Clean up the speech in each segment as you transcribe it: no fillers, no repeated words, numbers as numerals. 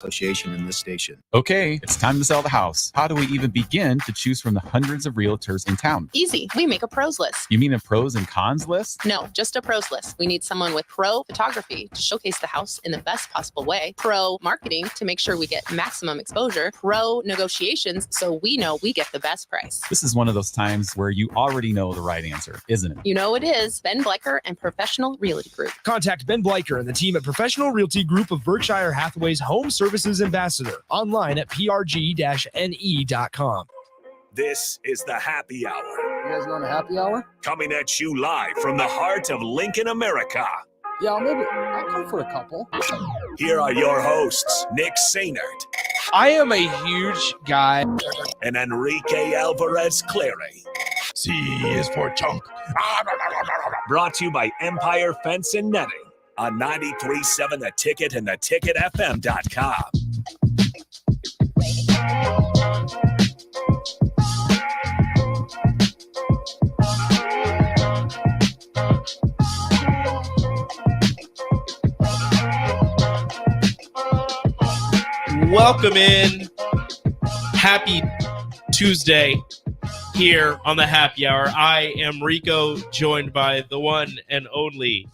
association in this station. Okay, it's time to sell the house. How do we even begin to choose from the hundreds of realtors in town? Easy. We make a pros list. You mean a pros and cons list? No, just a pros list. We need someone with pro photography to showcase the house in the best possible way, pro marketing to make sure we get maximum exposure, pro negotiations so we know we get the best price. This is one of those times where you already know the right answer, isn't it? You know it is. Ben Blecker and Professional Realty Group. Contact Ben Blecker and the team at Professional Realty Group of Berkshire Hathaway's Home Services Ambassador. Online at prg-ne.com. This is the Happy Hour. You guys going to happy hour? Coming at you live from the heart of Lincoln, America. Yeah, I'll come for a couple. Here are your hosts, Nick Sainert. I am a huge guy. And Enrique Alvarez Clary. C is for chunk. Brought to you by Empire Fence and Netting on 93.7 The Ticket and theticketfm.com. Welcome in. Happy Tuesday here on the Happy Hour. I am Rico, joined by the one and only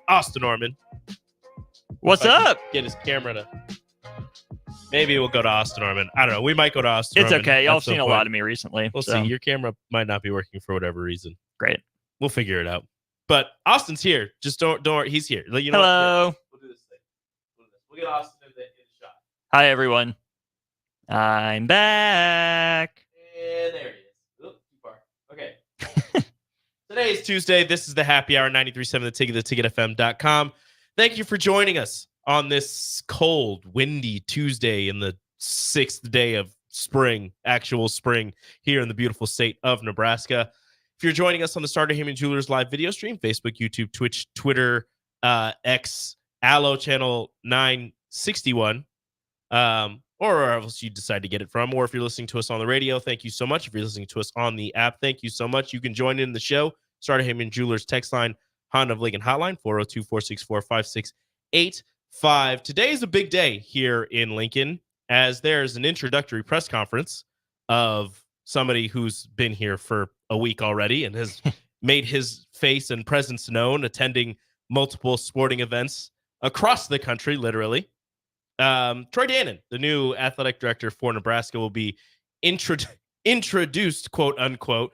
Austin Norman. What's up? Get his camera to... Maybe we'll go to Austin Norman. I don't know. We might go to Austin It's Norman. okay. Y'all have seen a lot of me recently. We'll see. Your camera might not be working for whatever reason. Great. We'll figure it out. But Austin's here. Just don't worry. He's here. You know Hello. What? We'll do this thing. We'll get Austin in the shot. Hi, everyone. I'm back. And there he is. Oop, too far. Okay. Today is Tuesday. This is the Happy Hour, 93.7 The Ticket, theticketfm.com. Thank you for joining us on this cold, windy Tuesday in the 6th day of spring, actual spring, here in the beautiful state of Nebraska. If you're joining us on the Starter Heyman Jewelers live video stream, Facebook, YouTube, Twitch, Twitter, X, Allo channel 961, or wherever else you decide to get it from, or if you're listening to us on the radio, thank you so much. If you're listening to us on the app, thank you so much. You can join in the show. Starter Heyman Jewelers text line, Honda of Lincoln hotline, 402-464-5685. Today is a big day here in Lincoln, as there's an introductory press conference of somebody who's been here for a week already and has made his face and presence known, attending multiple sporting events across the country, literally. Troy Dannon, the new athletic director for Nebraska, will be introduced, quote unquote,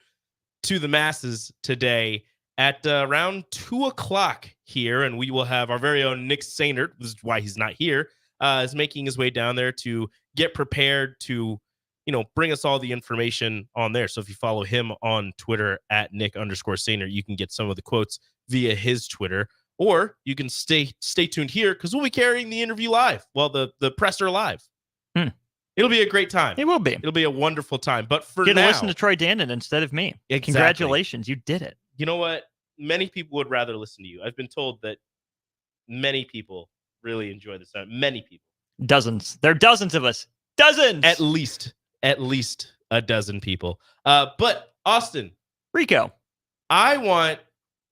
to the masses today at around 2 o'clock here. And we will have our very own Nick Sainert, this is why he's not here, is making his way down there to get prepared to, bring us all the information on there. So if you follow him on Twitter at Nick_Sainert, you can get some of the quotes via his Twitter. Or you can stay tuned here because we'll be carrying the interview live. Well, the presser live. It'll be a great time. It will be. It'll be a wonderful time. But for Get now, to listen to Troy Dannon instead of me. Exactly. Congratulations, you did it. You know what? Many people would rather listen to you. I've been told that many people really enjoy this time. Many people. Dozens. There are dozens of us. Dozens. At least a dozen people. But Austin. Rico. I want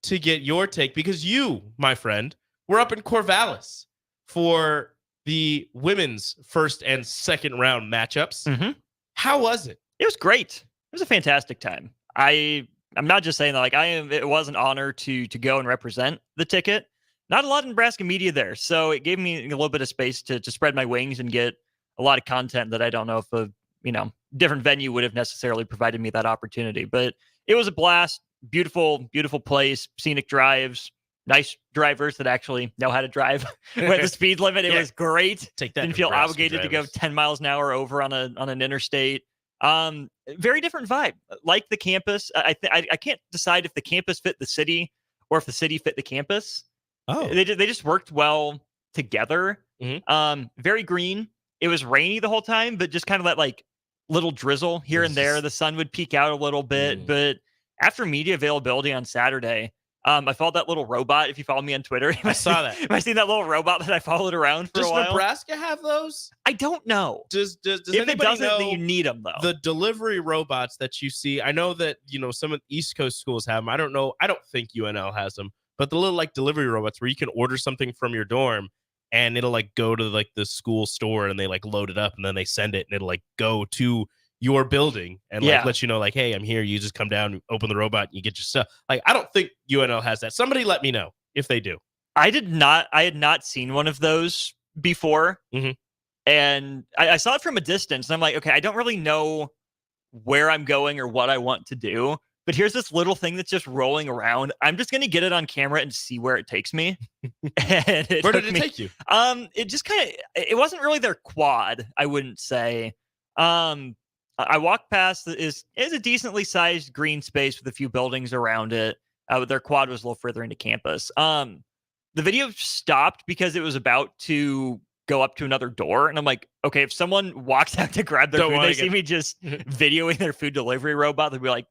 to get your take because you, my friend, were up in Corvallis for the women's first and second round matchups. Mm-hmm. How was it? It was great. It was a fantastic time. I'm not just saying that, it was an honor to go and represent the ticket. Not a lot of Nebraska media there, so it gave me a little bit of space to spread my wings and get a lot of content that I don't know if a different venue would have necessarily provided me that opportunity. But it was a blast. Beautiful, beautiful place, scenic drives, nice drivers that actually know how to drive with the speed limit. It was great. Take that. Didn't feel obligated to go 10 miles an hour over on an interstate. Very different vibe. Like the campus. I can't decide if the campus fit the city or if the city fit the campus. Oh, they just worked well together. Mm-hmm. Very green. It was rainy the whole time, but just kind of that little drizzle here and there. The sun would peek out a little bit, but after media availability on Saturday, I followed that little robot. If you follow me on Twitter, I saw that. Have I seen that little robot that I followed around for a while? Does Nebraska have those? I don't know. Does if anybody it doesn't, know then you need them, though. The delivery robots that you see, I know that, some of the East Coast schools have them. I don't know. I don't think UNL has them, but the little delivery robots where you can order something from your dorm and it'll like go to like the school store and they like load it up and then they send it and it'll like go to your building and like let you know like, hey, I'm here. You just come down, open the robot, and you get your stuff. Like, I don't think UNL has that. Somebody let me know if they do. I had not seen one of those before. And I saw it from a distance and I'm like, okay, I don't really know where I'm going or what I want to do, but here's this little thing that's just rolling around. I'm just going to get it on camera and see where it takes me. And where did it take you? It just kind of, it wasn't really their quad, I wouldn't say. I walked past is a decently sized green space with a few buildings around it. But their quad was a little further into campus. The video stopped because it was about to go up to another door. And I'm like, okay, if someone walks out to grab their food, they see me just videoing their food delivery robot, they'll be like,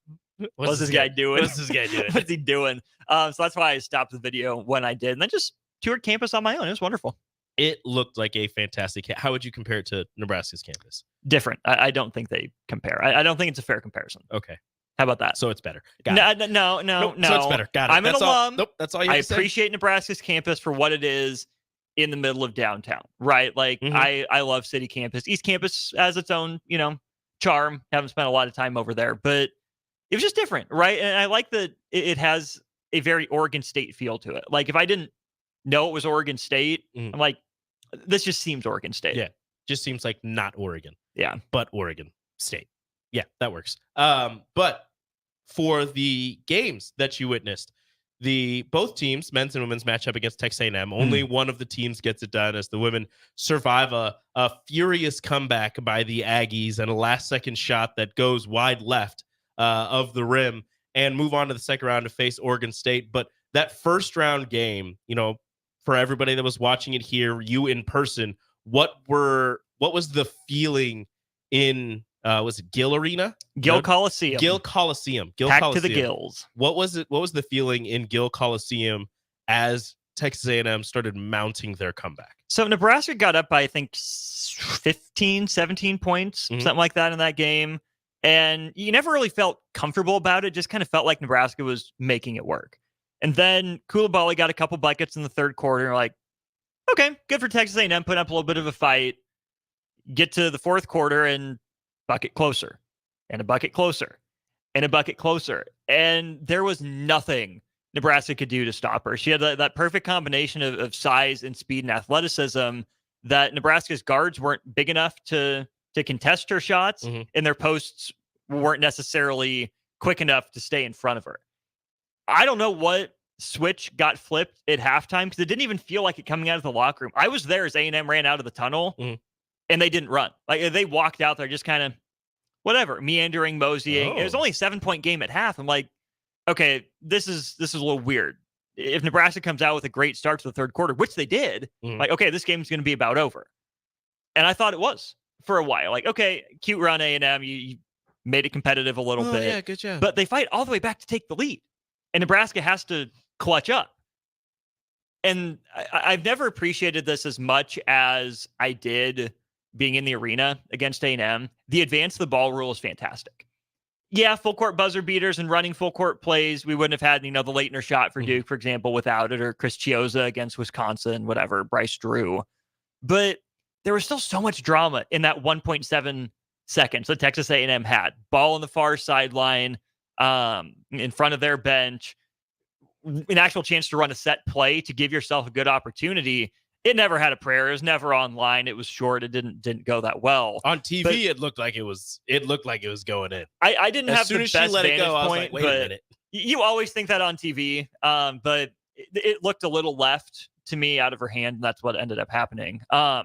what's this guy doing? What's this guy doing? What's he doing? So that's why I stopped the video when I did. And then just toured campus on my own. It was wonderful. It looked like a fantastic. How would you compare it to Nebraska's campus? Different. I don't think they compare. I don't think it's a fair comparison. Okay. How about that? So it's better. No. So it's better. Got it. I'm an alum. Nope. That's all you have to say. I appreciate Nebraska's campus for what it is in the middle of downtown, right? Like I love City Campus. East Campus has its own, charm. Haven't spent a lot of time over there, but it was just different, right? And I like that it has a very Oregon State feel to it. Like if I didn't know it was Oregon State, I'm like, this just seems Oregon State. Yeah. Just seems like not Oregon. Yeah. But Oregon State. Yeah, that works. But for the games that you witnessed, both teams, men's and women's, match up against Texas A&M. Only one of the teams gets it done as the women survive a furious comeback by the Aggies and a last-second shot that goes wide left of the rim and move on to the second round to face Oregon State. But that first round game, for everybody that was watching it here, you in person, what was the feeling in was it Gill Arena? Gill Coliseum. Gill Coliseum. Packed to the gills. What was it? What was the feeling in Gill Coliseum as Texas A&M started mounting their comeback? So Nebraska got up by, I think, 15, 17 points, something like that in that game. And you never really felt comfortable about it. Just kind of felt like Nebraska was making it work. And then Koulibaly got a couple buckets in the third quarter. Like, okay, good for Texas A&M, put up a little bit of a fight. Get to the fourth quarter and bucket closer, and a bucket closer, and a bucket closer. And there was nothing Nebraska could do to stop her. She had that perfect combination of size and speed and athleticism that Nebraska's guards weren't big enough to contest her shots, and their posts weren't necessarily quick enough to stay in front of her. I don't know what switch got flipped at halftime because it didn't even feel like it coming out of the locker room. I was there as A&M ran out of the tunnel, and they didn't run. Like they walked out there just kind of whatever, meandering, moseying. It was only a 7-point game at half. I'm like, okay, this is a little weird. If Nebraska comes out with a great start to the third quarter, which they did, like, okay, this game's going to be about over. And I thought it was for a while. Like, okay, cute run, A&M. You made it competitive a little bit. Yeah, good job. But they fight all the way back to take the lead. And Nebraska has to clutch up. And I've never appreciated this as much as I did being in the arena against A&M. The advance the ball rule is fantastic. Yeah, full court buzzer beaters and running full court plays. We wouldn't have had, the Leitner shot for Duke, for example, without it, or Chris Chioza against Wisconsin, whatever, Bryce Drew. But there was still so much drama in that 1.7 seconds that Texas A&M had. Ball on the far sideline, in front of their bench, an actual chance to run a set play to give yourself a good opportunity. It never had a prayer. It was never online. It was short. It didn't go that well. On TV, but it looked like it was going in. I didn't have the best vantage go, I was point, like, wait a minute. You always think that on TV. But it looked a little left to me out of her hand, and that's what ended up happening. But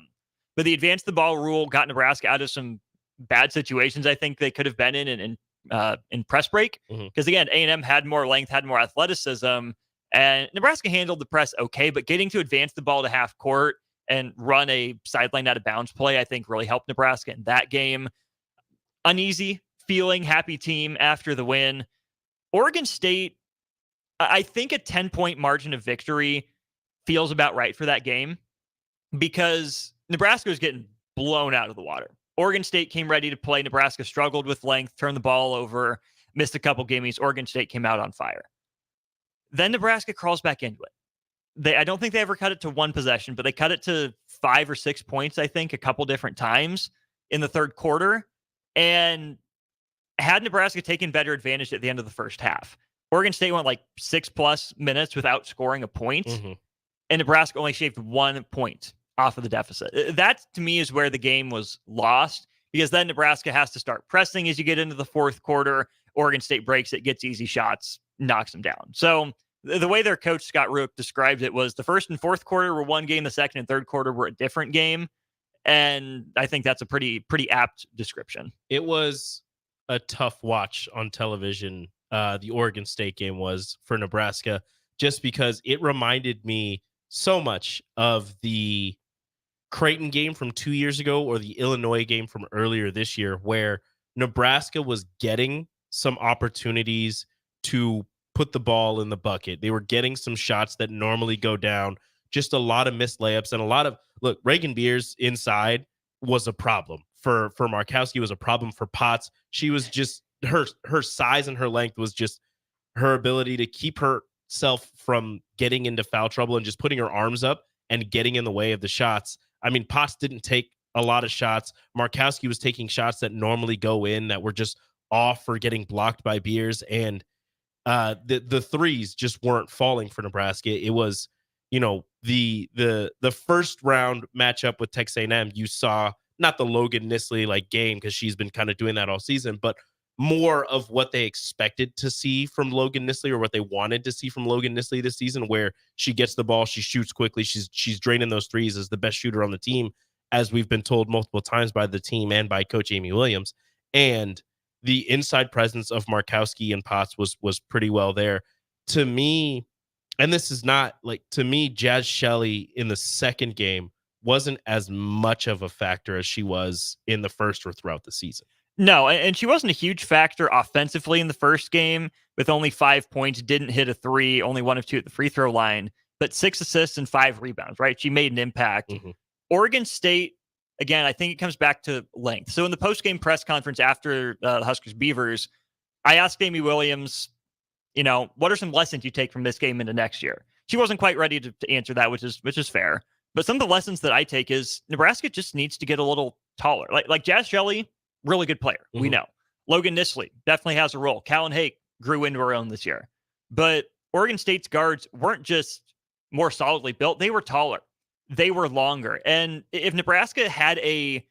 the advance the ball rule got Nebraska out of some bad situations I think they could have been in press break. Because again, A&M had more length, had more athleticism. And Nebraska handled the press okay, but getting to advance the ball to half court and run a sideline out of bounds play, I think really helped Nebraska in that game. Uneasy feeling, happy team after the win. Oregon State, I think a 10-point margin of victory feels about right for that game because Nebraska was getting blown out of the water. Oregon State came ready to play. Nebraska struggled with length, turned the ball over, missed a couple gimmies. Oregon State came out on fire. Then Nebraska crawls back into it. I don't think they ever cut it to one possession, but they cut it to 5 or 6 points, I think, a couple different times in the third quarter. And had Nebraska taken better advantage at the end of the first half, Oregon State went like 6+ minutes without scoring a point, and Nebraska only shaved 1 point off of the deficit. That, to me, is where the game was lost, because then Nebraska has to start pressing as you get into the fourth quarter. Oregon State breaks it, gets easy shots, knocks them down. So the way their coach, Scott Rueck, described it was the first and fourth quarter were one game, the second and third quarter were a different game. And I think that's a pretty apt description. It was a tough watch on television. The Oregon State game was for Nebraska, just because it reminded me so much of the Creighton game from 2 years ago or the Illinois game from earlier this year, where Nebraska was getting some opportunities to put the ball in the bucket. They were getting some shots that normally go down, just a lot of missed layups and a lot of, look, Reagan Beers inside was a problem for Markowski, was a problem for Potts. She was just, her size and her length was just her ability to keep herself from getting into foul trouble and just putting her arms up and getting in the way of the shots. I mean, Potts didn't take a lot of shots. Markowski was taking shots that normally go in that were just off or getting blocked by Beers, and the threes just weren't falling for Nebraska. It was, the first round matchup with Texas A&M, you saw not the Logan Nisley like game, because she's been kind of doing that all season, but more of what they expected to see from Logan Nisley, or what they wanted to see from Logan Nisley this season, where she gets the ball, she shoots quickly, she's draining those threes, as the best shooter on the team, as we've been told multiple times by the team and by Coach Amy Williams. And the inside presence of Markowski and Potts was pretty well there. To me, and this is not like, to me, Jazz Shelley in the second game wasn't as much of a factor as she was in the first or throughout the season. No, and she wasn't a huge factor offensively in the first game, with only 5 points, didn't hit a three, only 1 of 2 at the free throw line, but 6 assists and 5 rebounds, right? She made an impact. Oregon State, again, I think it comes back to length. So in the post-game press conference after the Huskers Beavers, I asked Amy Williams, what are some lessons you take from this game into next year? She wasn't quite ready to answer that, which is fair. But some of the lessons that I take is Nebraska just needs to get a little taller. Like Jazz Shelley, really good player. We know. Logan Nisley definitely has a role. Callan Hake grew into her own this year. But Oregon State's guards weren't just more solidly built. They were taller. They were longer. And if Nebraska had a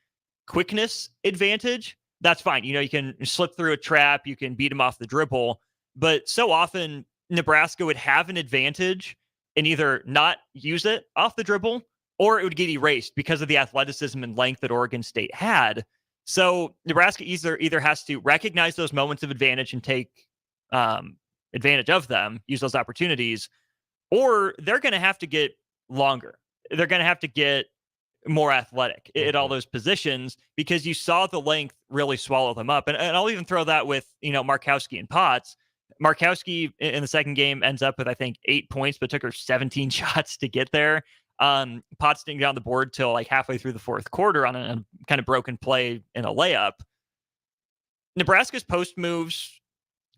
quickness advantage, that's fine. You can slip through a trap. You can beat them off the dribble. But so often Nebraska would have an advantage and either not use it off the dribble, or it would get erased because of the athleticism and length that Oregon State had. So Nebraska either has to recognize those moments of advantage and take advantage of them, use those opportunities, or they're going to have to get longer. They're going to have to get more athletic at all those positions, because you saw the length really swallow them up. And I'll even throw that with, Markowski and Potts. Markowski in the second game ends up with, I think, 8 points, but took her 17 shots to get there. Potts didn't get on the board till like halfway through the fourth quarter on a kind of broken play and a layup. Nebraska's post moves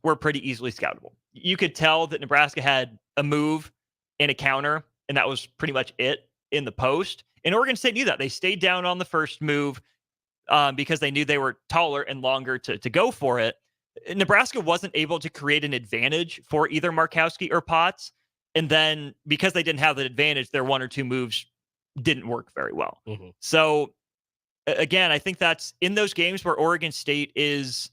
were pretty easily scoutable. You could tell that Nebraska had a move and a counter, and that was pretty much it in the post. And Oregon State knew that. They stayed down on the first move because they knew they were taller and longer to go for it. Nebraska wasn't able to create an advantage for either Markowski or Potts. And then because they didn't have that advantage, their 1 or 2 moves didn't work very well. So again, I think that's in those games where Oregon State is,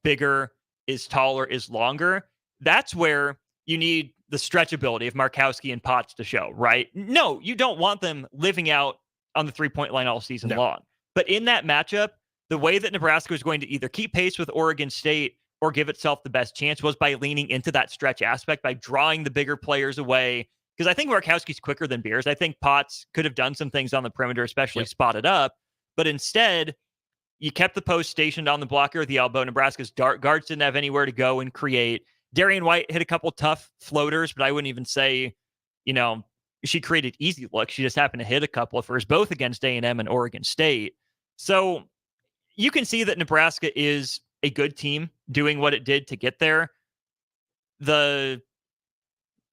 bigger, is taller, is longer. That's where you need the stretchability of Markowski and Potts to show, right? No, you don't want them living out on the 3-point line all season long. But in that matchup, the way that Nebraska was going to either keep pace with Oregon State or give itself the best chance was by leaning into that stretch aspect, by drawing the bigger players away. Because I think Markowski's quicker than Beers. I think Potts could have done some things on the perimeter, especially spotted up. But instead, you kept the post stationed on the blocker or the elbow. Nebraska's guards didn't have anywhere to go and create. Darian White hit a couple tough floaters, but I wouldn't even say, she created easy looks. She just happened to hit a couple of hers, both against A&M and Oregon State. So you can see that Nebraska is a good team doing what it did to get there. The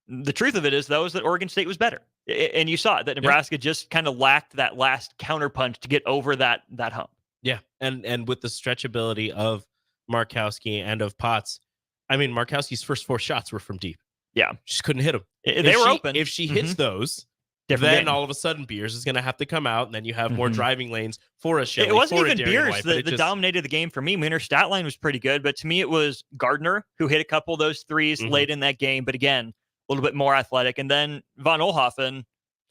The truth of it is, though, is that Oregon State was better. And you saw it, that Nebraska just kind of lacked that last counterpunch to get over that hump. Yeah. And with the stretchability of Markowski and of Potts, I mean, Markowski's first 4 shots were from deep. Yeah. Just couldn't hit them. They were open. If she hits those, then all of a sudden Beers is going to have to come out, and then you have more driving lanes for a Shelley. It wasn't even Darian Beers White, that dominated the game for me. I mean, her stat line was pretty good, but to me, it was Gardner who hit a couple of those threes late in that game. But again, a little bit more athletic. And then Von Oelhoffen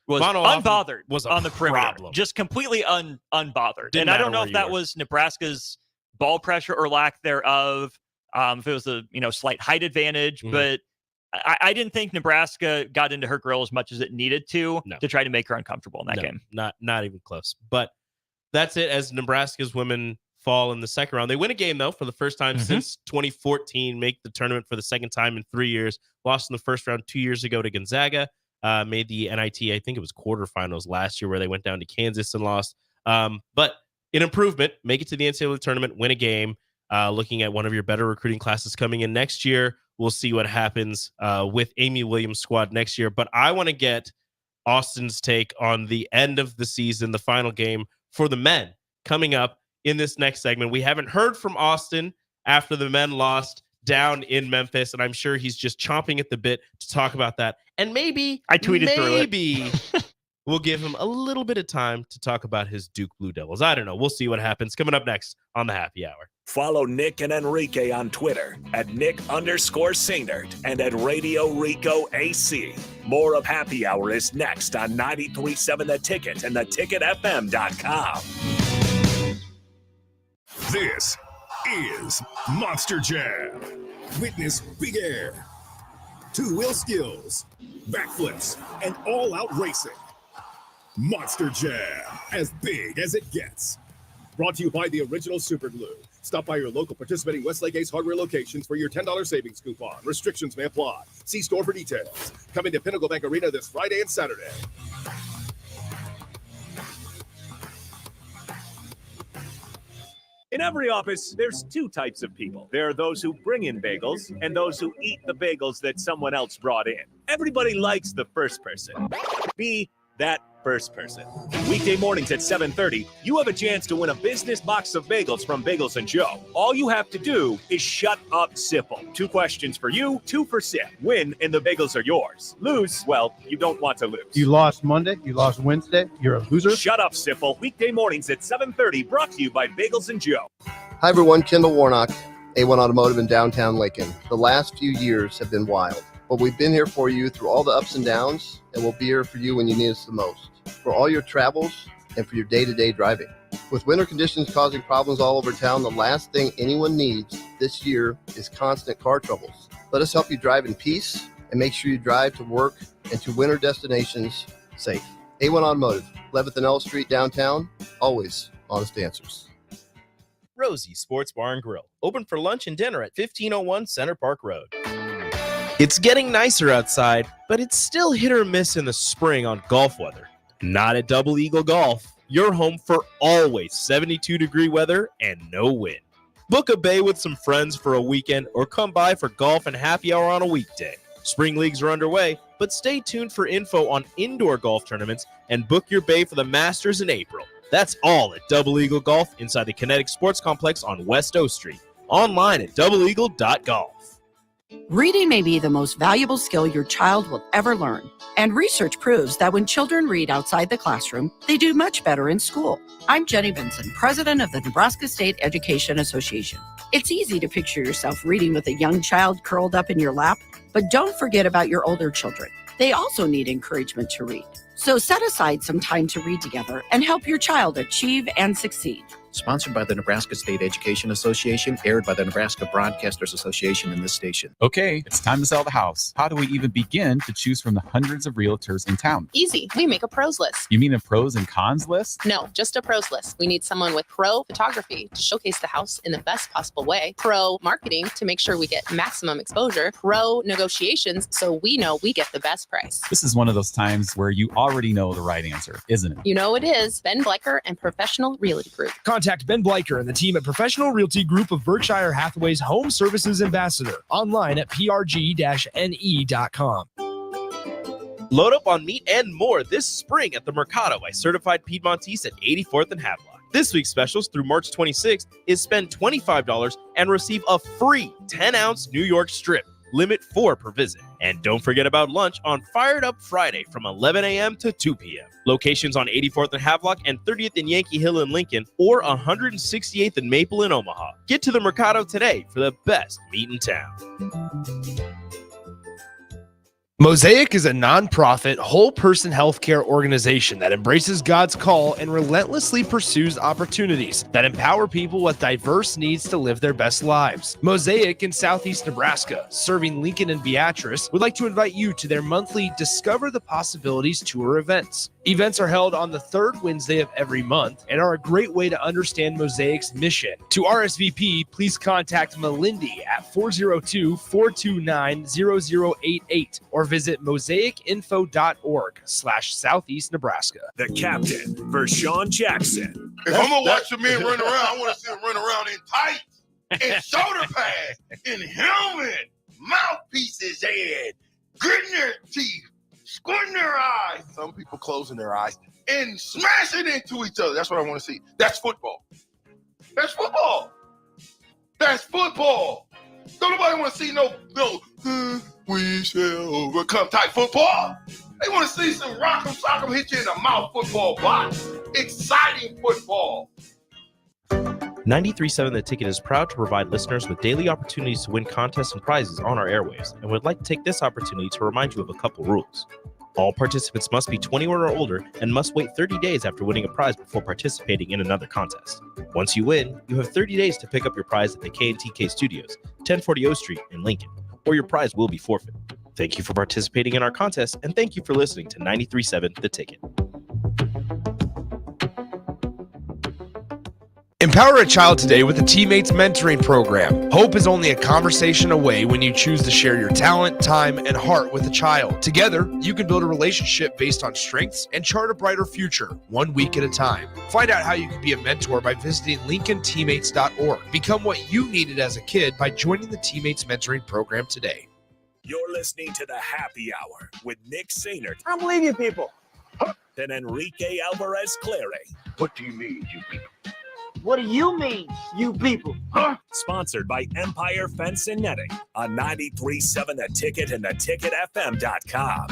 was unbothered on the perimeter, just completely unbothered. And I don't know if that was Nebraska's ball pressure or lack thereof. If it was a slight height advantage, but I didn't think Nebraska got into her grill as much as it needed to try to make her uncomfortable in that game. Not even close. But that's it as Nebraska's women fall in the second round. They win a game, though, for the first time since 2014, make the tournament for the second time in 3 years. Lost in the first round 2 years ago to Gonzaga. Made the NIT, I think it was quarterfinals last year, where they went down to Kansas and lost. But an improvement, make it to the NCAA tournament, win a game. Looking at one of your better recruiting classes coming in next year. We'll see what happens with Amy Williams' squad next year. But I want to get Austin's take on the end of the season, the final game for the men coming up in this next segment. We haven't heard from Austin after the men lost down in Memphis, and I'm sure he's just chomping at the bit to talk about that. And maybe I tweeted through it. We'll give him a little bit of time to talk about his Duke Blue Devils. I don't know. We'll see what happens. Coming up next on the Happy Hour. Follow Nick and Enrique on Twitter at Nick_Sainert and at Radio Rico AC. More of Happy Hour is next on 93.7 The Ticket and theticketfm.com. This is Monster Jam. Witness big air, two-wheel skills, backflips, and all-out racing. Monster Jam, as big as it gets. Brought to you by the original Super Glue. Stop by your local participating Westlake Ace Hardware locations for your $10 savings coupon. Restrictions may apply. See store for details. Coming to Pinnacle Bank Arena this Friday and Saturday. In every office, there's 2 types of people. There are those who bring in bagels and those who eat the bagels that someone else brought in. Everybody likes the first person. Be that first person. Weekday mornings at 7:30, you have a chance to win a business box of bagels from Bagels & Joe. All you have to do is shut up, Sipple. 2 questions for you, 2 for Sip. Win and the bagels are yours. Lose, well, you don't want to lose. You lost Monday, you lost Wednesday, you're a loser. Shut up, Sipple. Weekday mornings at 7:30, brought to you by Bagels & Joe. Hi, everyone. Kendall Warnock, A1 Automotive in downtown Lincoln. The last few years have been wild, but we've been here for you through all the ups and downs, and we'll be here for you when you need us the most. For all your travels and for your day-to-day driving. With winter conditions causing problems all over town, the last thing anyone needs this year is constant car troubles. Let us help you drive in peace and make sure you drive to work and to winter destinations safe. A1 Automotive, 11th and L Street downtown, always honest answers. Rosie Sports Bar and Grill, open for lunch and dinner at 1501 Center Park Road. It's getting nicer outside, but it's still hit or miss in the spring on golf weather. Not at Double Eagle Golf. Your home for always 72-degree weather and no wind. Book a bay with some friends for a weekend or come by for golf and happy hour on a weekday. Spring leagues are underway, but stay tuned for info on indoor golf tournaments and book your bay for the Masters in April. That's all at Double Eagle Golf inside the Kinetic Sports Complex on West O Street. Online at doubleeagle.golf. Reading may be the most valuable skill your child will ever learn. And research proves that when children read outside the classroom, they do much better in school. I'm Jenny Benson, president of the Nebraska State Education Association. It's easy to picture yourself reading with a young child curled up in your lap, but don't forget about your older children. They also need encouragement to read. So set aside some time to read together and help your child achieve and succeed. Sponsored by the Nebraska State Education Association, aired by the Nebraska Broadcasters Association in this station. Okay, it's time to sell the house. How do we even begin to choose from the hundreds of realtors in town? Easy. We make a pros list. You mean a pros and cons list? No, just a pros list. We need someone with pro photography to showcase the house in the best possible way, pro marketing to make sure we get maximum exposure, pro negotiations so we know we get the best price. This is one of those times where you already know the right answer, isn't it? You know it is. Ben Bleicher and Professional Realty Group. Contact Ben Bleicher and the team at Professional Realty Group of Berkshire Hathaway's Home Services Ambassador. Online at prg-ne.com. Load up on meat and more this spring at the Mercado by Certified Piedmontese at 84th and Havelock. This week's specials through March 26th is spend $25 and receive a free 10-ounce New York strip. Limit 4 per visit. And don't forget about lunch on Fired Up Friday from 11 a.m. to 2 p.m. Locations on 84th and Havelock and 30th and Yankee Hill in Lincoln or 168th and Maple in Omaha. Get to the Mercado today for the best meat in town. Mosaic is a nonprofit, whole-person healthcare organization that embraces God's call and relentlessly pursues opportunities that empower people with diverse needs to live their best lives. Mosaic in Southeast Nebraska, serving Lincoln and Beatrice, would like to invite you to their monthly Discover the Possibilities tour events. Events are held on the third Wednesday of every month and are a great way to understand Mosaic's mission. To RSVP, please contact Melindy at 402-429-0088 or visit mosaicinfo.org/Southeast Nebraska. The captain, Vershawn Jackson. If I'm gonna watch a man run around, I want to see him run around in tights, in shoulder pads, in helmet, mouthpieces, and gritting their teeth, squinting their eyes. Some people closing their eyes and smashing into each other. That's what I want to see. That's football. That's football. That's football. Don't nobody want to see no we shall overcome type football. They want to see some rock'em sock'em hit you in the mouth football box. Exciting football. 93.7 The Ticket is proud to provide listeners with daily opportunities to win contests and prizes on our airwaves and would like to take this opportunity to remind you of a couple rules. All participants must be 21 or older and must wait 30 days after winning a prize before participating in another contest. Once you win, you have 30 days to pick up your prize at the K&TK Studios, 1040 O Street in Lincoln, or your prize will be forfeit. Thank you for participating in our contest, and thank you for listening to 93.7 The Ticket. Empower a child today with the Teammates Mentoring Program. Hope is only a conversation away when you choose to share your talent, time, and heart with a child. Together, you can build a relationship based on strengths and chart a brighter future, 1 week at a time. Find out how you can be a mentor by visiting LincolnTeammates.org. Become what you needed as a kid by joining the Teammates Mentoring Program today. You're listening to the Happy Hour with Nick Sainert. I don't believe you people. And Enrique Alvarez Clary. What do you mean, you people? What do you mean, you people? Huh? Sponsored by Empire Fence and Netting on 93.7 The Ticket and theticketfm.com.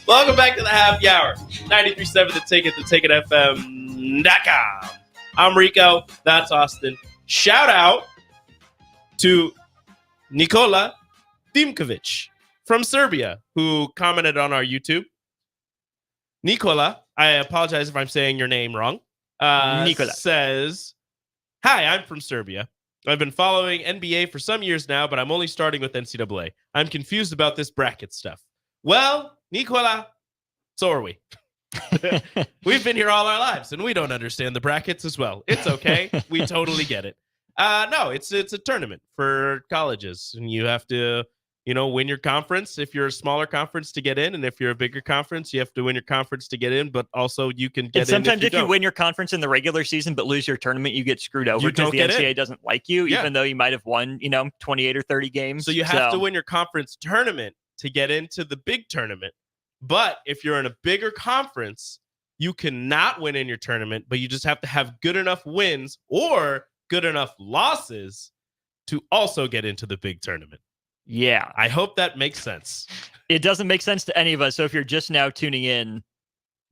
Welcome back to the Happy Hour. 93.7 The Ticket, theticketfm.com. I'm Rico. That's Austin. Shout out to Nikola Dimkovic from Serbia, who commented on our YouTube. Nikola, I apologize if I'm saying your name wrong. Nikola says, "Hi, I'm from Serbia. I've been following NBA for some years now, but I'm only starting with NCAA. I'm confused about this bracket stuff." Well, Nikola, so are we. We've been here all our lives, and we don't understand the brackets as well. It's okay. We totally get it. No, it's a tournament for colleges, and you have to, win your conference if you're a smaller conference to get in, and if you're a bigger conference, you have to win your conference to get in, but also you can get in. Sometimes if you win your conference in the regular season but lose your tournament, you get screwed over because the NCAA doesn't like you, even though you might have won, 28 or 30 games. So you have to win your conference tournament to get into the big tournament. But if you're in a bigger conference, you cannot win in your tournament, but you just have to have good enough wins or good enough losses to also get into the big tournament. Yeah. I hope that makes sense. It doesn't make sense to any of us. So if you're just now tuning in,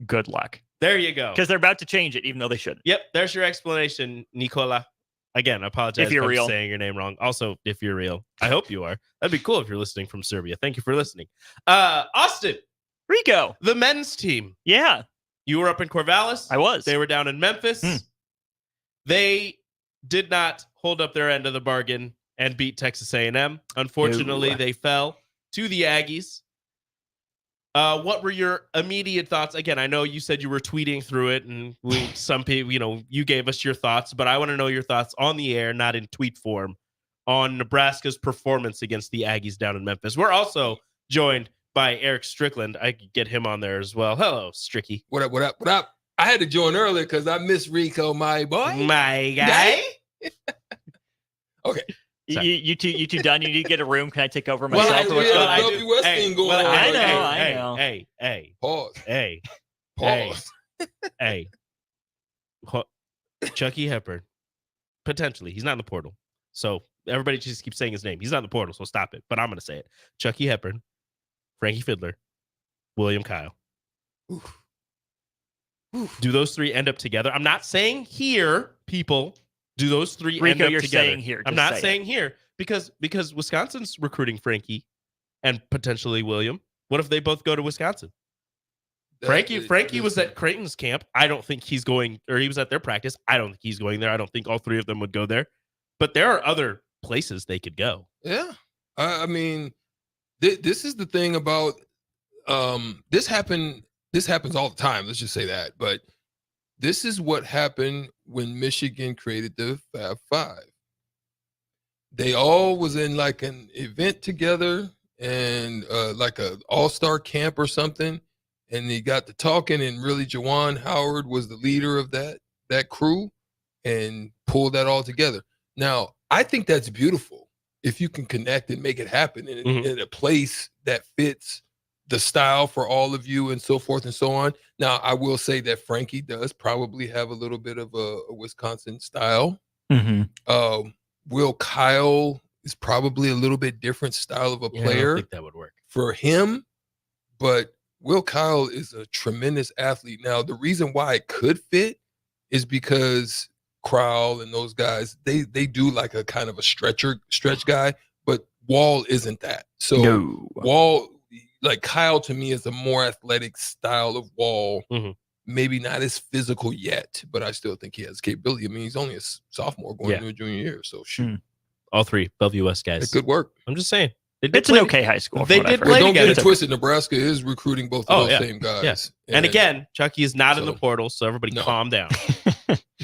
good luck. There you go. Because they're about to change it, even though they shouldn't. Yep. There's your explanation, Nicola. Again, I apologize if I'm saying your name wrong. Also, if you're real, I hope you are. That'd be cool if you're listening from Serbia. Thank you for listening. Austin. Rico. The men's team. Yeah. You were up in Corvallis. I was. They were down in Memphis. They did not hold up their end of the bargain and beat Texas A&M. Unfortunately, they fell to the Aggies. What were your immediate thoughts? Again, I know you said you were tweeting through it, and some people, you gave us your thoughts, but I want to know your thoughts on the air, not in tweet form, on Nebraska's performance against the Aggies down in Memphis. We're also joined by Eric Strickland. I could get him on there as well. Hello, Stricky. What up? What up? What up? I had to join earlier because I miss Rico, my boy. My guy. Okay. You two done? You need to get a room. Can I take over myself? I know. Hey. Pause. Hey. Pause. Hey. Chucky Hepburn. Potentially. He's not in the portal. So everybody just keeps saying his name. He's not in the portal, so stop it. But I'm going to say it. Chucky Hepburn, Frankie Fiddler, William Kyle. Oof. Do those three end up together? I'm not saying here, people. Do those three Rico, end up you're together? saying here. I'm Just not say saying here because Wisconsin's recruiting Frankie and potentially William. What if they both go to Wisconsin? Frankie was at Creighton's camp. I don't think he's going, or he was at their practice. I don't think he's going there. I don't think all three of them would go there. But there are other places they could go. Yeah. I mean, this is the thing about this happens all the time. Let's just say that. But this is what happened when Michigan created the Fab Five. They all was in like an event together and like a all-star camp or something. And they got to talking, and really Juwan Howard was the leader of that crew and pulled that all together. Now, I think that's beautiful if you can connect and make it happen in a place that fits the style for all of you and so forth and so on. Now, I will say that Frankie does probably have a little bit of a Wisconsin style. Mm-hmm. Will Kyle is probably a little bit different style of a player. I don't think that would work for him, but Will Kyle is a tremendous athlete. Now, the reason why it could fit is because Crowell and those guys, they do like a kind of a stretch guy, but Wall isn't that. So Wall, like Kyle to me is a more athletic style of Wall. Maybe not as physical yet, but I still think he has capability. I mean, he's only a sophomore going into a junior year, so shoot. All three Bellevue West guys. It could work. I'm just saying. It's an okay high school. They did play Don't together. get it twisted. Nebraska is recruiting both of those same guys. Yes. And again, Chucky is not in the portal, so everybody calm down.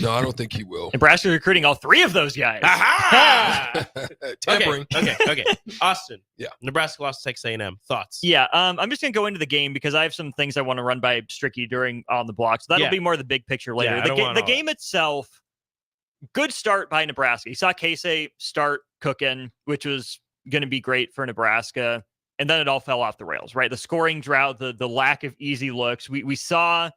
No, I don't think he will. Nebraska recruiting all three of those guys. Tampering. Okay. Austin. Yeah. Nebraska lost to Texas A&M. Thoughts? Yeah. I'm just gonna go into the game because I have some things I want to run by Stricky during on the block. So that'll be more the big picture later. Yeah, the game itself, good start by Nebraska. You saw Casey start cooking, which was going to be great for Nebraska. And then it all fell off the rails, right? The scoring drought, the lack of easy looks. We saw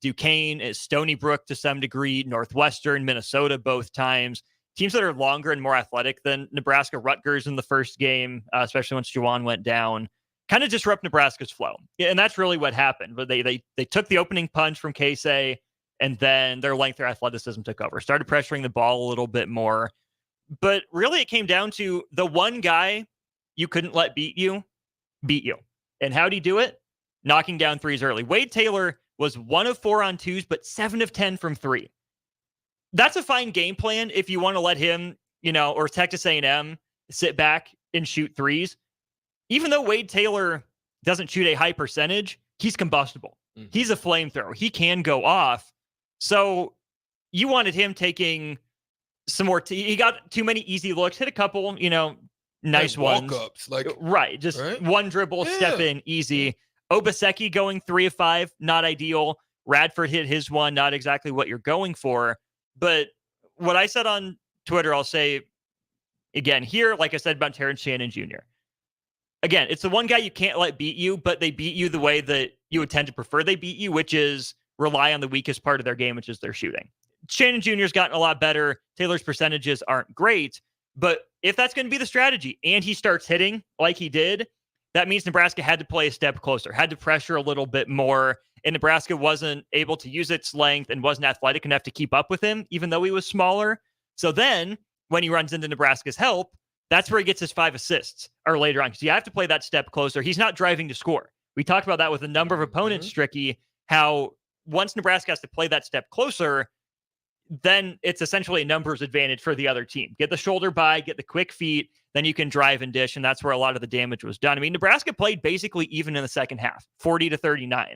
Duquesne, Stony Brook to some degree, Northwestern, Minnesota both times. Teams that are longer and more athletic than Nebraska. Rutgers in the first game, especially once Juwan went down, kind of disrupt Nebraska's flow. And that's really what happened. But they took the opening punch from Casey, and then their length, their athleticism took over. Started pressuring the ball a little bit more. But really, it came down to the one guy you couldn't let beat you. And how'd he do it? Knocking down threes early. Wade Taylor was 1 of 4 on twos, but 7 of 10 from 3. That's a fine game plan if you want to let him, or Texas A&M sit back and shoot threes. Even though Wade Taylor doesn't shoot a high percentage, he's combustible. He's a flamethrower. He can go off. So you wanted him taking some more. He got too many easy looks, hit a couple, nice ones. Walk-ups, just one dribble, step in, easy. Obaseki going 3 of 5, not ideal. Radford hit his one, not exactly what you're going for. But what I said on Twitter, I'll say again here, like I said about Terrence Shannon Jr. Again, it's the one guy you can't let beat you, but they beat you the way that you would tend to prefer they beat you, which is rely on the weakest part of their game, which is their shooting. Shannon Jr.'s gotten a lot better. Taylor's percentages aren't great. But if that's going to be the strategy and he starts hitting like he did, that means Nebraska had to play a step closer, had to pressure a little bit more. And Nebraska wasn't able to use its length and wasn't athletic enough to keep up with him, even though he was smaller. So then when he runs into Nebraska's help, that's where he gets his 5 assists or later on. Because you have to play that step closer. He's not driving to score. We talked about that with a number of opponents, Stricky, how once Nebraska has to play that step closer, then it's essentially a numbers advantage for the other team. Get the shoulder by, get the quick feet, then you can drive and dish, and that's where a lot of the damage was done. I mean, Nebraska played basically even in the second half, 40-39.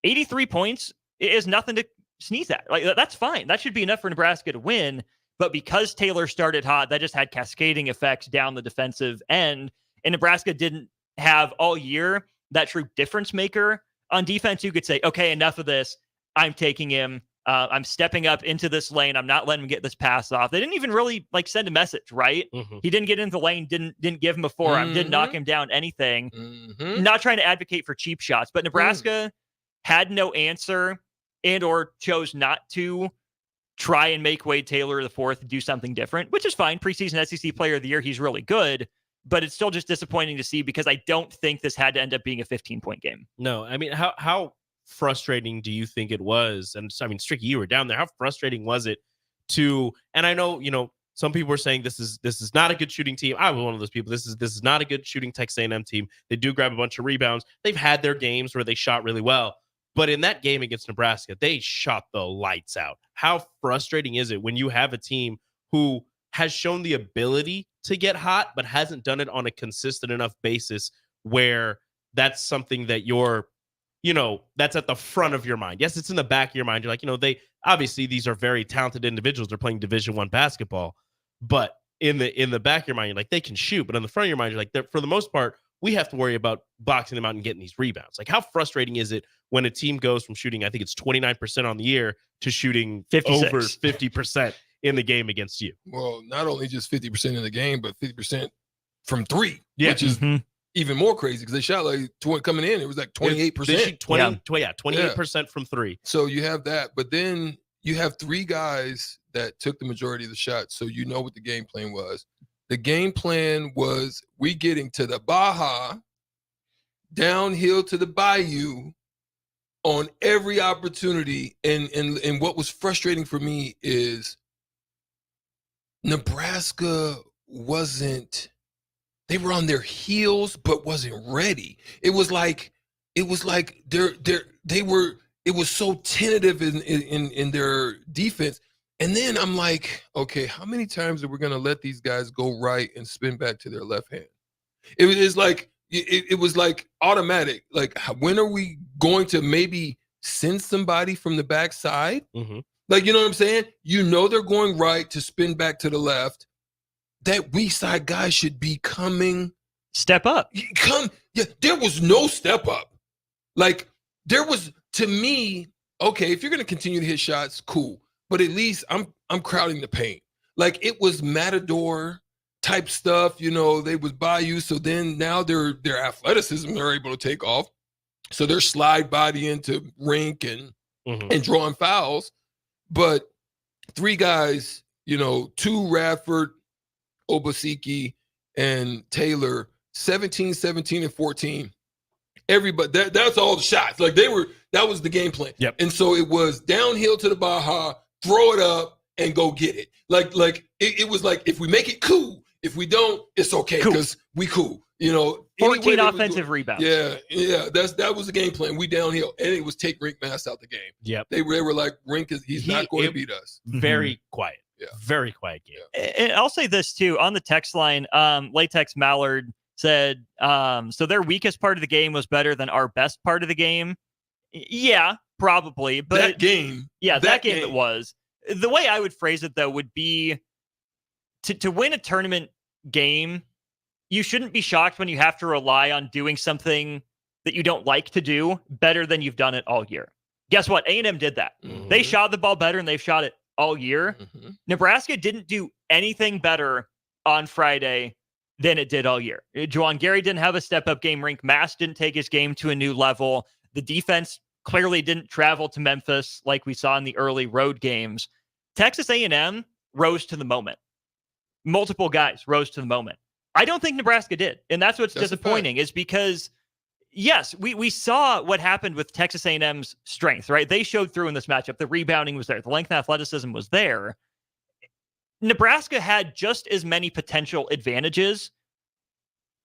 83 points is nothing to sneeze at. Like, that's fine. That should be enough for Nebraska to win, but because Taylor started hot, that just had cascading effects down the defensive end, and Nebraska didn't have all year that true difference maker on defense who could say, okay, enough of this. I'm taking him. I'm stepping up into this lane. I'm not letting him get this pass off. They didn't even really like send a message, right? He didn't get into the lane, didn't give him a forearm, didn't knock him down, anything. Not trying to advocate for cheap shots, but Nebraska had no answer and or chose not to try and make Wade Taylor IV do something different, which is fine. Preseason SEC Player of the Year, he's really good, but it's still just disappointing to see because I don't think this had to end up being a 15-point game. No, I mean, how frustrating do you think it was? And I mean, Stricky, you were down there. How frustrating was it to? And I know, some people were saying this is not a good shooting team. I was one of those people. This is not a good shooting Texas A&M team. They do grab a bunch of rebounds. They've had their games where they shot really well, but in that game against Nebraska, they shot the lights out. How frustrating is it when you have a team who has shown the ability to get hot, but hasn't done it on a consistent enough basis where that's something that that's at the front of your mind. Yes, it's in the back of your mind. You're like, they obviously these are very talented individuals. They're playing Division I basketball, but in the back of your mind, you're like, they can shoot. But in the front of your mind, you're like, for the most part, we have to worry about boxing them out and getting these rebounds. Like, how frustrating is it when a team goes from shooting, I think it's 29% on the year, to shooting 56. over 50% in the game against you? Well, not only just 50% in the game, but 50% from three, Yeah. which is even more crazy because they shot like 20 coming in. It was like 28%. They shoot 28% from three. So you have that, but then you have three guys that took the majority of the shots. So you know what the game plan was. The game plan was we getting to the Baja, downhill to the Bayou on every opportunity. And what was frustrating for me is Nebraska they were on their heels, but wasn't ready. It was like it was so tentative in their defense. And then I'm like, okay, how many times are we going to let these guys go right and spin back to their left hand? It was like automatic. Like, when are we going to maybe send somebody from the backside? Like, you know what I'm saying? They're going right to spin back to the left. That weak side guy should be coming. Step up. Yeah, there was no step up. Like, there was, to me, okay, if you're going to continue to hit shots, cool. But at least I'm crowding the paint. Like, it was Matador type stuff, they was Bayou. So then now their athleticism, they're able to take off. So they're slide body into rink and drawing fouls. But three guys, two Radford, Obaseki, and Taylor, 17, 17, and 14. Everybody, that's all the shots. Like, that was the game plan. Yep. And so it was downhill to the Baja, throw it up, and go get it. Like it was like, if we make it, cool. If we don't, it's okay because we cool. 14 offensive rebounds. Yeah. That was the game plan. We downhill, and it was take Rink Mass out the game. Yep. They were like, Rink he's not going to beat us. Very quiet. Yeah. Very quiet game. And I'll say this too, on the text line, Latex Mallard said, so their weakest part of the game was better than our best part of the game. Yeah, probably. But that game it was. The way I would phrase it, though, would be to win a tournament game, you shouldn't be shocked when you have to rely on doing something that you don't like to do better than you've done it all year. Guess what? A&M did that. They shot the ball better, and they've shot it all year. Nebraska didn't do anything better on Friday than it did all year. Juwan Gary didn't have a step-up game. Rink Mass didn't take his game to a new level. The defense clearly didn't travel to Memphis like we saw in the early road games. Texas A&M rose to the moment. Multiple guys rose to the moment. I don't think Nebraska did. And that's what's disappointing, is because, yes, we saw what happened with Texas A&M's strength, right? They showed through in this matchup. The rebounding was there. The length and athleticism was there. Nebraska had just as many potential advantages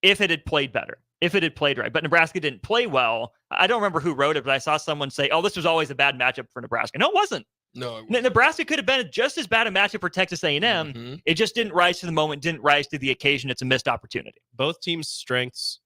if it had played better, if it had played right. But Nebraska didn't play well. I don't remember who wrote it, but I saw someone say, oh, this was always a bad matchup for Nebraska. No, it wasn't. No, Nebraska could have been just as bad a matchup for Texas A&M. It just didn't rise to the moment, didn't rise to the occasion. It's a missed opportunity. Both teams' strengths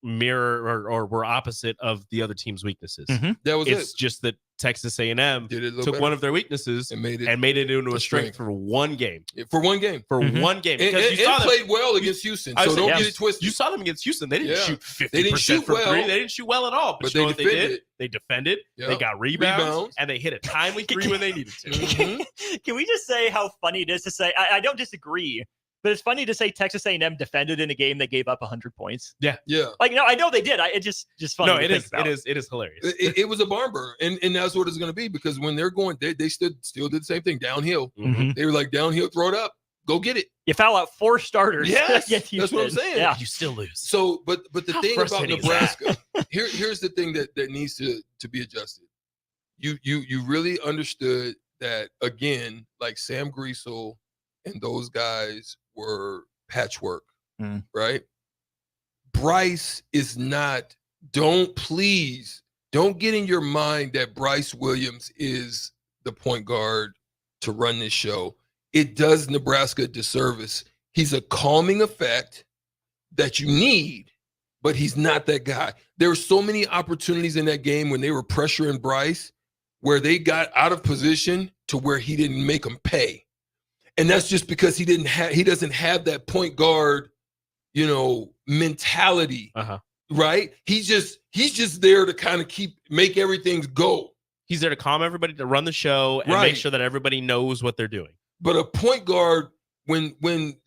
mirror or were opposite of the other team's weaknesses. That was It's just that Texas A&M took one of their weaknesses and made it into a strength for one game. For one game. One game. Because And, you saw them played well against Houston, so don't get it twisted. You saw them against Houston. They didn't shoot 50% They didn't shoot from well, three. They didn't shoot well at all. But you know what they did? They defended. Yep. They got rebounds, and they hit a timely three when they needed to. Can we just say how funny it is to say? I don't disagree, but it's funny to say Texas A&M defended in a game that gave up 100 points. Yeah. Like, no, I know they did. It just funny. No, to it think is. about. It is hilarious. It was a barn burner, and that's what it's going to be, because when they're going, they still did the same thing downhill. They were like, downhill, throw it up, go get it. You foul out 4 starters. Yes, against that's what I'm Houston. saying. Yeah. You still lose. So, but the How thing about frustrating is Nebraska, here's the thing that needs to be adjusted. You really understood that, again, like Sam Greasel and those guys were patchwork, right? Bryce is not. Don't get in your mind that Bryce Williams is the point guard to run this show. It does Nebraska a disservice. He's a calming effect that you need, but he's not that guy. There were so many opportunities in that game when they were pressuring Bryce where they got out of position to where he didn't make them pay. And that's just because he doesn't have that point guard, mentality, right? He's just there to kind of make everything go. He's there to calm everybody, to run the show, and make sure that everybody knows what they're doing. But a point guard, when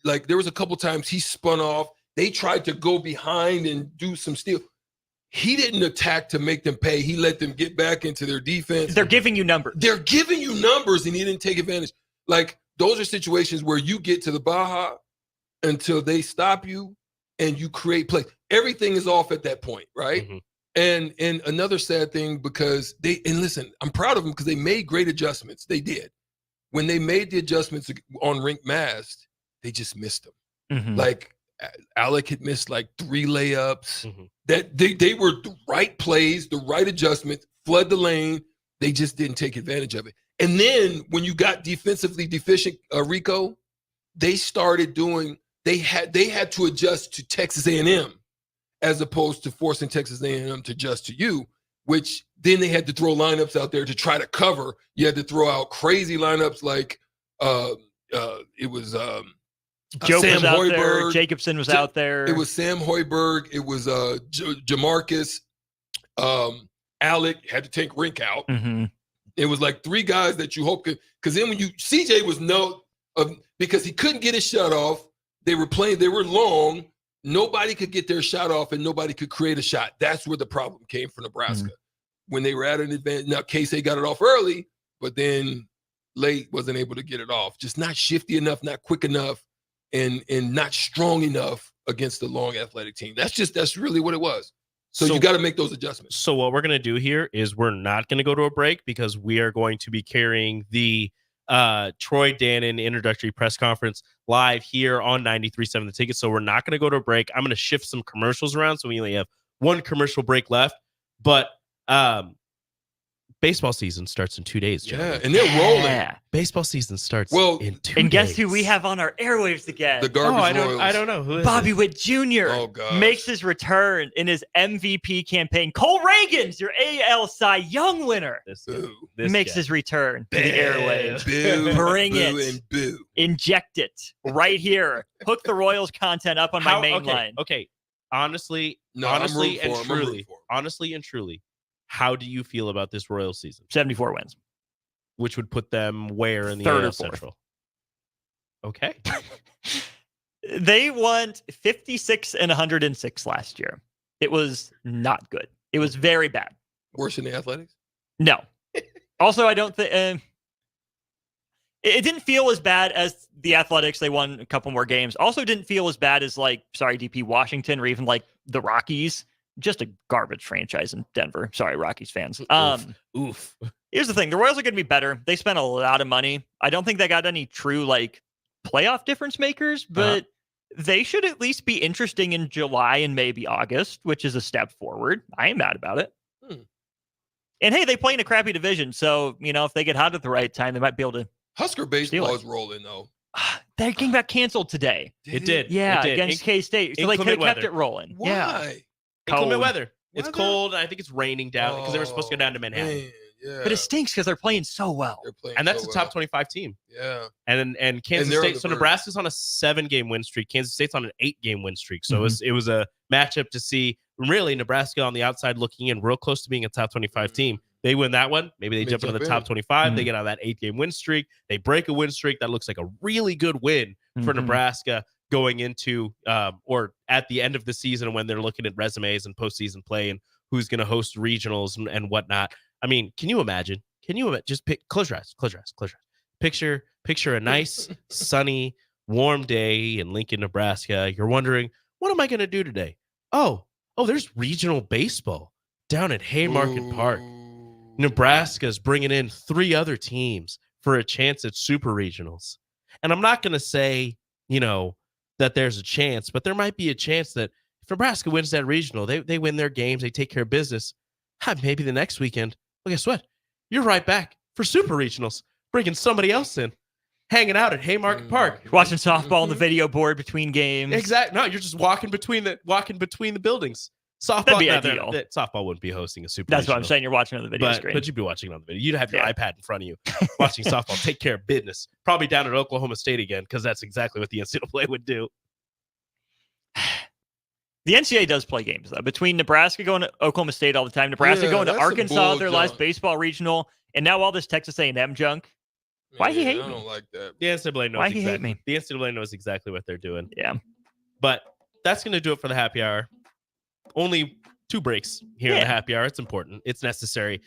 like there was a couple times he spun off, they tried to go behind and do some steal. He didn't attack to make them pay. He let them get back into their defense. They're giving you numbers. And he didn't take advantage. Like, those are situations where you get to the Baja until they stop you and you create play. Everything is off at that point, right? And another sad thing, because listen, I'm proud of them because they made great adjustments. They did. When they made the adjustments on Rink Mast, they just missed them. Like, Alec had missed like 3 layups. That they were the right plays, the right adjustments, flood the lane. They just didn't take advantage of it. And then when you got defensively deficient, Rico, they started doing. They had to adjust to Texas A&M, as opposed to forcing Texas A&M to adjust to you. Which then they had to throw lineups out there to try to cover. You had to throw out crazy lineups like it was. Joe Sam was out Hoiberg. there. Jacobson was out there. It was Sam Hoiberg. It was Jamarcus. Alec had to take Rink out. It was like 3 guys that you hope could. Because then when CJ was because he couldn't get his shot off. They were playing. They were long. Nobody could get their shot off, and nobody could create a shot. That's where the problem came for Nebraska. When they were at an advantage. Now, Casey got it off early, but then late wasn't able to get it off. Just not shifty enough, not quick enough. And not strong enough against the long athletic team. That's really what it was. So you got to make those adjustments. So what we're going to do here is we're not going to go to a break, because we are going to be carrying the Troy Dannon introductory press conference live here on 93.7 The Ticket. So we're not going to go to a break. I'm going to shift some commercials around, so we only have 1 commercial break left. But baseball season starts in 2 days, gentlemen. Yeah, and they're rolling. Baseball season starts in 2 days. And guess who we have on our airwaves again? The Garbage Royals. I don't know. Who is Bobby it? Witt Jr. Oh, gosh. makes his return in his MVP campaign. Cole Reagan's your AL Cy Young winner. This makes guy. his return to the airwaves. Boo, Bring boo, it. and boo. Inject it right here. Hook the Royals content up on my main line. Okay. Honestly and truly, how do you feel about this Royals season? 74 wins. Which would put them where in the 3rd or AL 4th. Central? Okay. They won 56 and 106 last year. It was not good. It was very bad. Worse than the Athletics? No. Also, I don't think it didn't feel as bad as the Athletics. They won a couple more games. Also, didn't feel as bad as DP Washington, or even like the Rockies. Just a garbage franchise in Denver. Sorry, Rockies fans. Oof. Here's the thing: the Royals are going to be better. They spent a lot of money. I don't think they got any true playoff difference makers, but they should at least be interesting in July and maybe August, which is a step forward. I ain't mad about it. And hey, they play in a crappy division, so if they get hot at the right time, they might be able to. Husker baseball is rolling though. That game got canceled today. It did. Yeah, it did. against K-State. So they could have kept it rolling. Why? Yeah. Inclement weather. It's cold. And I think it's raining down because they were supposed to go down to Manhattan. Man, yeah. But it stinks because they're playing so well. And that's a top 25 team. Yeah. And Kansas they're on State. the So verge. Nebraska's on a 7-game win streak. Kansas State's on an 8-game win streak. So it was a matchup to see. Really, Nebraska on the outside looking in, real close to being a top 25 team. They win that one. Maybe they jump into the top 25. They get on that 8-game win streak. They break a win streak. That looks like a really good win for Nebraska going into or at the end of the season when they're looking at resumes and postseason play and who's going to host regionals and whatnot. I mean, can you imagine? Just close your eyes. Picture a nice, sunny, warm day in Lincoln, Nebraska. You're wondering, what am I going to do today? Oh, there's regional baseball down at Haymarket Park. Nebraska's bringing in 3 other teams for a chance at super regionals. And I'm not going to say, that there's a chance, but there might be a chance that if Nebraska wins that regional, they win their games, they take care of business. Maybe the next weekend, well, guess what? You're right back for super regionals, bringing somebody else in, hanging out at Haymarket Park, watching softball on the video board between games. Exactly. No, you're just walking between the buildings. Softball, That'd be ideal. Softball wouldn't be hosting a super. That's what I'm saying. You're watching on the video screen, but you'd be watching on the video. You'd have your iPad in front of you, watching softball. Take care of business. Probably down at Oklahoma State again, because that's exactly what the NCAA would do. The NCAA does play games though. Between Nebraska going to Oklahoma State all the time, Nebraska going to Arkansas their last baseball regional, and now all this Texas A&M junk. Why he hate me? I don't like that. The NCAA knows. Why he hate me? The NCAA knows exactly what they're doing. Yeah. But that's going to do it for the happy hour. Only 2 breaks here in the happy hour. It's important. It's necessary.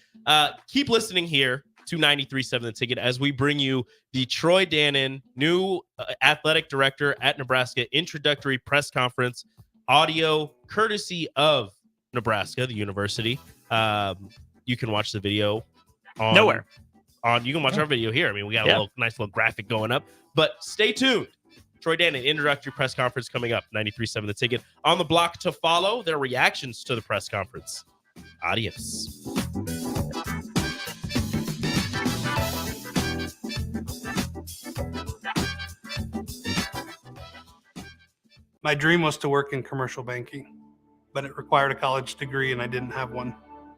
Keep listening here to 93.7 The Ticket as we bring you the Troy Dannon, new athletic director at Nebraska, introductory press conference, audio courtesy of Nebraska, the university. You can watch the video on nowhere. You can watch our video here. I mean, we got a nice little graphic going up, but stay tuned. Troy Dannon, introductory press conference coming up, 93.7 The Ticket. On the block to follow, their reactions to the press conference. Adios. My dream was to work in commercial banking, but it required a college degree and I didn't have one.